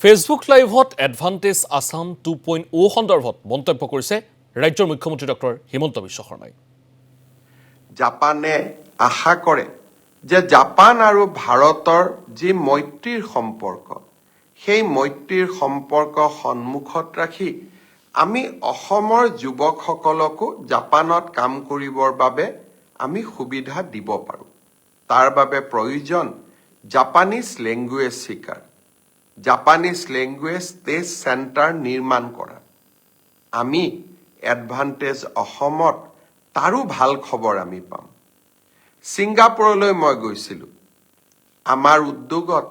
Facebook লাইভত advantage Assam 2.0 সন্দৰ্ভত মন্তব্য কৰিছে ৰাজ্যৰ মুখ্যমন্ত্ৰী ডক্টৰ হিমন্ত বিশ্ব শৰ্মাই। জাপানে আশা কৰে যে জাপান আৰু ভাৰতৰ যি মৈত্ৰীৰ সম্পৰ্ক সেই মৈত্ৰীৰ সম্পৰ্ক সন্মুখত ৰাখি আমি অসমৰ যুৱকসকলকো জাপানত কাম কৰিবৰ বাবে আমি সুবিধা দিব পাৰোঁ। তাৰ বাবে প্ৰয়োজন জাপানিজ লেংগুৱেজ শিকাৰ, জাপানিজ লেংগুৱেজ টেষ্ট চেণ্টাৰ নিৰ্মাণ কৰা। আমি এডভান্টেজ অসমত তাৰো ভাল খবৰ আমি পাম। ছিংগাপুৰলৈ মই গৈছিলোঁ। আমাৰ উদ্যোগত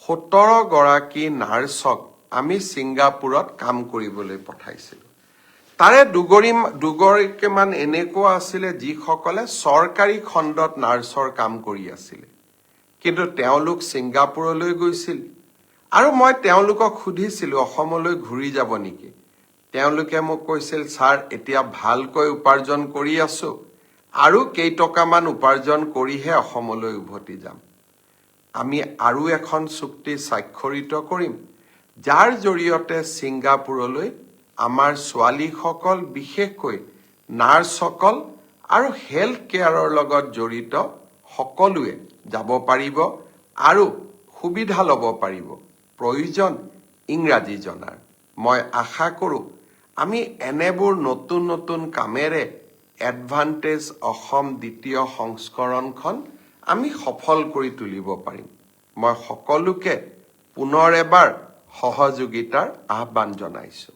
17 গৰাকী নাৰ্ছক আমি ছিংগাপুৰত কাম কৰিবলৈ পঠাইছিলোঁ। তাৰে দুগৰাকীমান এনেকুৱা আছিলে যিসকলে চৰকাৰী খণ্ডত নাৰ্ছৰ কাম কৰি আছিলে, কিন্তু তেওঁলোক ছিংগাপুৰলৈ গৈছিল আৰু মই তেওঁলোকক সুধিছিলোঁ অসমলৈ ঘূৰি যাব নেকি। তেওঁলোকে মোক কৈছিল, ছাৰ এতিয়া ভালকৈ উপাৰ্জন কৰি আছোঁ আৰু কেইটকামান উপাৰ্জন কৰিহে অসমলৈ উভতি যাম। আমি আৰু এখন চুক্তি স্বাক্ষৰিত কৰিম, যাৰ জৰিয়তে ছিংগাপুৰলৈ আমাৰ ছোৱালীসকল, বিশেষকৈ নাৰ্ছসকল আৰু হেল্থ কেয়াৰৰ লগত জড়িত সকলোৱে যাব পাৰিব আৰু সুবিধা ল'ব পাৰিব। প্ৰয়োজন ইংৰাজী জনাৰ। মই আশা কৰোঁ আমি এনেবোৰ নতুন নতুন কামেৰে এডভান্টেজ অসম দ্বিতীয় সংস্কৰণখন আমি সফল কৰি তুলিব পাৰিম। মই সকলোকে পুনৰ এবাৰ সহযোগিতাৰ আহ্বান জনাইছোঁ।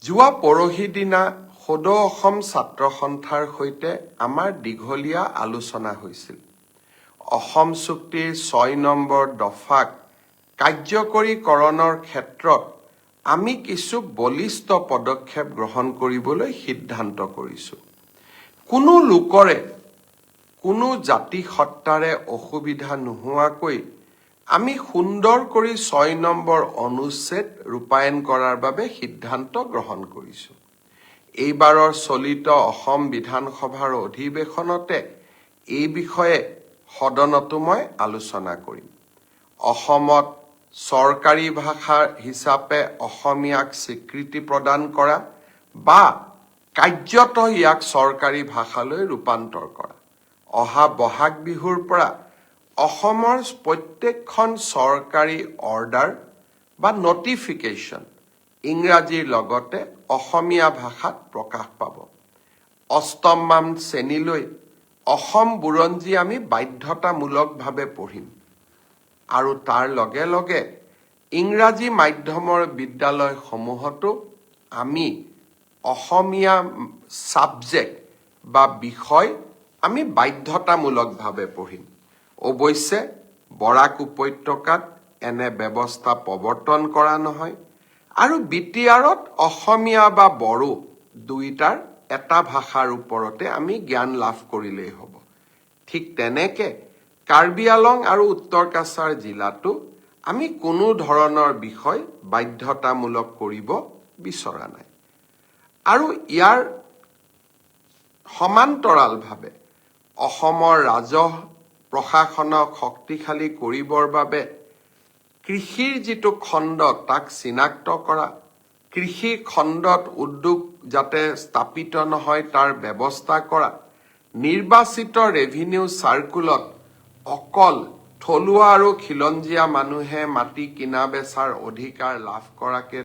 যোৱা পৰহি দিনা সদৌ অসম ছাত্ৰ সন্থাৰ সৈতে আমাৰ দীঘলীয়া আলোচনা হৈছিল। অসম চুক্তিৰ 6 নম্বৰ দফাক কাৰ্যকৰীকৰণৰ ক্ষেত্ৰত আমি কিছু বলিষ্ঠ পদক্ষেপ গ্ৰহণ কৰিবলৈ সিদ্ধান্ত কৰিছোঁ। কোনো লোকৰে কোনো জাতি সত্তাৰে অসুবিধা নোহোৱাকৈ আমি সুন্দৰ কৰি 6 নম্বৰ অনুচ্ছেদ ৰূপায়ণ কৰাৰ বাবে সিদ্ধান্ত গ্ৰহণ কৰিছোঁ। এইবাৰৰ চলিত অসম বিধানসভাৰ অধিৱেশনতে এই বিষয়ে সদনতো মই আলোচনা কৰিম। অসমত চৰকাৰী ভাষা হিচাপে অসমীয়াক স্বীকৃতি প্ৰদান কৰা বা কাৰ্যত ইয়াক চৰকাৰী ভাষালৈ ৰূপান্তৰ কৰা। অহা বহাগ বিহুৰ পৰা অসমৰ প্ৰত্যেকখন চৰকাৰী অৰ্ডাৰ বা নটিফিকেশ্যন ইংৰাজীৰ লগতে অসমীয়া ভাষাত প্ৰকাশ পাব। 8ম শ্ৰেণীলৈ অসম বুৰঞ্জী আমি বাধ্যতামূলকভাৱে পঢ়িম আৰু তাৰ লগে লগে ইংৰাজী মাধ্যমৰ বিদ্যালয়সমূহতো আমি অসমীয়া ছাবজেক্ট বা বিষয় আমি বাধ্যতামূলকভাৱে পঢ়িম। অৱশ্যে বৰাক উপত্যকাত এনে ব্যৱস্থা প্ৰৱৰ্তন কৰা নহয় আৰু বিটিআৰত অসমীয়া বা বড়ো দুয়োটাৰ এটা ভাষাৰ ওপৰতে আমি জ্ঞান লাভ কৰিলেই হ'ব। ঠিক তেনেকে কাৰ্বি আলং আৰু উত্তৰ কাছাৰ জিলাতো আমি কোনো ধৰণৰ বিষয় বাধ্যতামূলক কৰিব বিচৰা নাই। আৰু ইয়াৰ সমান্তৰালভাৱে অসমৰ ৰাজহ প্ৰশাসনক শক্তিশালী কৰিবৰ বাবে কৃষিৰ যিটো খণ্ড তাক চিনাক্ত কৰা, কৃষি খণ্ডত উদ্যোগ যাতে স্থাপিত নহয় তাৰ ব্যৱস্থা কৰা, নিৰ্বাচিত ৰেভিনিউ চাৰ্কুলত অকল থলুৱা আৰু খিলঞ্জীয়া মানুহে মাটি কিনা বেচাৰ অধিকাৰ লাভ কৰাকে